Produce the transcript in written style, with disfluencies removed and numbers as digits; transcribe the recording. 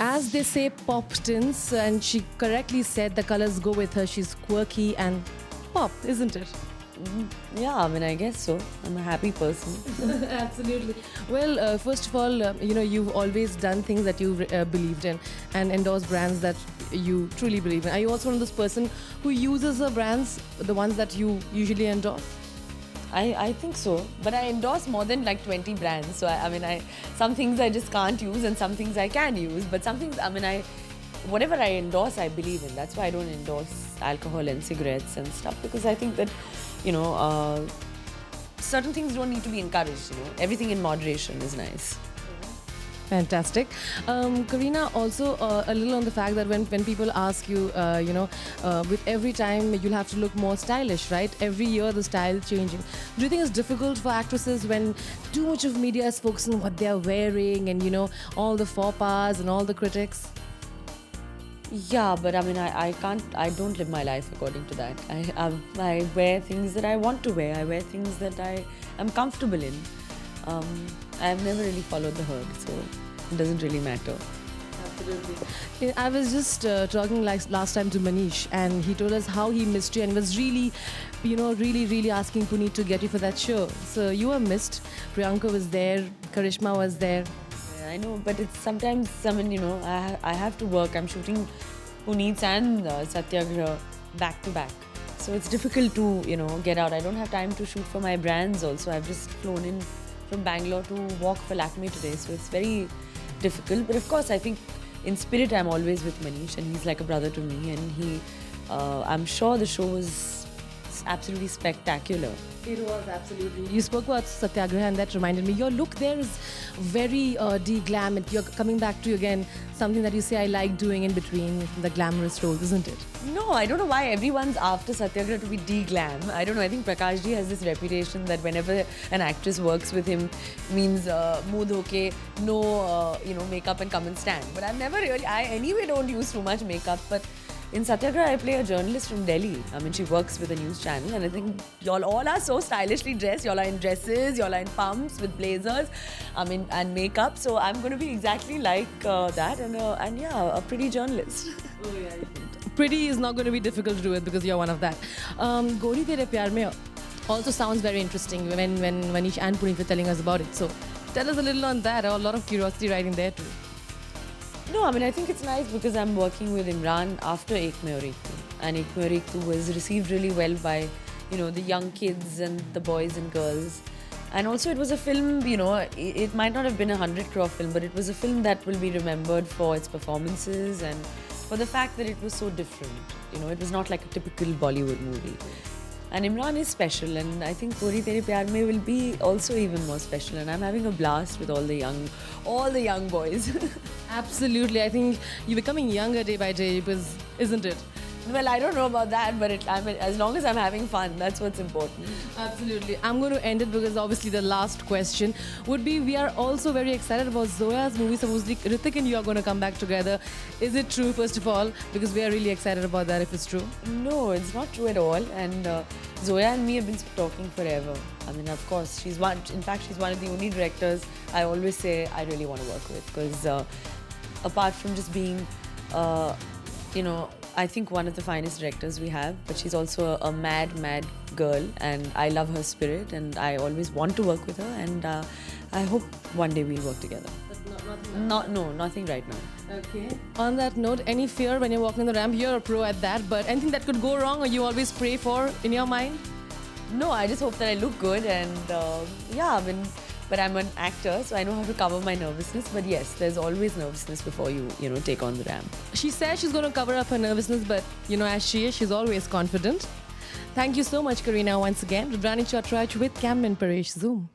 As they say, pop tints, and she correctly said the colors go with her. She's quirky and pop, isn't it? Yeah, I mean, I guess so. I'm a happy person. Absolutely. Well, first of all, you've always done things that you've believed in and endorsed brands that you truly believe in. Are you also one of those person who uses the brands, the ones that you usually endorse? I think so, but I endorse more than like 20 brands. So some things I just can't use and some things I can use. But some things, whatever I endorse, I believe in. That's why I don't endorse alcohol and cigarettes and stuff, because I think that, certain things don't need to be encouraged. Everything in moderation is nice. Fantastic. Kareena, also a little on the fact that when people ask you, with every time you'll have to look more stylish, right? Every year the style is changing. Do you think it's difficult for actresses when too much of media is focused on what they're wearing and, all the faux pas and all the critics? Yeah, but I don't live my life according to that. I wear things that I want to wear. I wear things that I am comfortable in. I've never really followed the herd, so it doesn't really matter. Absolutely. I was just talking like last time to Manish, and he told us how he missed you and was really, really asking Puneet to get you for that show. So you were missed. Priyanka was there, Karishma was there. Yeah, I know, but it's sometimes, I have to work. I'm shooting Puneet's and Satyagraha back to back. So it's difficult to, get out. I don't have time to shoot for my brands also. I've just flown in from Bangalore to walk for Lakme today, so it's very difficult. But of course, I think in spirit I'm always with Manish, and he's like a brother to me, and I'm sure the show was absolutely spectacular. It was, absolutely. You spoke about Satyagraha, and that reminded me, your look there is very de-glam. You're coming back to, again, something that you say I like doing in between the glamorous roles, isn't it? No, I don't know why everyone's after Satyagraha to be de-glam. I don't know, I think Prakash ji has this reputation that whenever an actress works with him, means mood hoke, no, makeup and come and stand. But I've never really, I anyway don't use too much makeup, but in Satyagraha, I play a journalist from Delhi. She works with a news channel, and I think y'all all are so stylishly dressed. Y'all are in dresses, y'all are in pumps with blazers, and makeup. So I'm going to be exactly like that, and yeah, a pretty journalist. Oh yeah. Pretty is not going to be difficult to do it because you're one of that. Gori Tere Pyar Mein also sounds very interesting when Manish and Puneet were telling us about it. So tell us a little on that. A lot of curiosity writing there too. No, I think it's nice because I'm working with Imran after Ek Mein Aur Ek Tu. And Ek Mein Aur Ek Tu was received really well by, the young kids and the boys and girls. And also it was a film, it might not have been a 100 crore film, but it was a film that will be remembered for its performances and for the fact that it was so different. It was not like a typical Bollywood movie. And Imran is special, and I think Gori Tere Pyar Mein will be also even more special, and I'm having a blast with all the young boys. Absolutely. I think you're becoming younger day by day, isn't it? Well, I don't know about that, but as long as I'm having fun, that's what's important. Absolutely. I'm going to end it because obviously the last question would be, we are also very excited about Zoya's movie. Supposedly Hrithik and you are going to come back together. Is it true, first of all? Because we are really excited about that, if it's true. No, it's not true at all. And Zoya and me have been talking forever. Of course, she's one of the only directors I always say I really want to work with, because apart from just being, I think one of the finest directors we have, but she's also a mad girl, and I love her spirit, and I always want to work with her, and I hope one day we'll work together. But nothing right now. Okay. On that note, any fear when you're walking the ramp? You're a pro at that, but anything that could go wrong or you always pray for in your mind? No, I just hope that I look good, and but I'm an actor, so I know how to cover my nervousness. But yes, there's always nervousness before you take on the ramp. She says she's going to cover up her nervousness, but as she is, she's always confident. Thank you so much, Kareena, once again. Rudrani Chatraj with Cameraman Paresh, Zoom.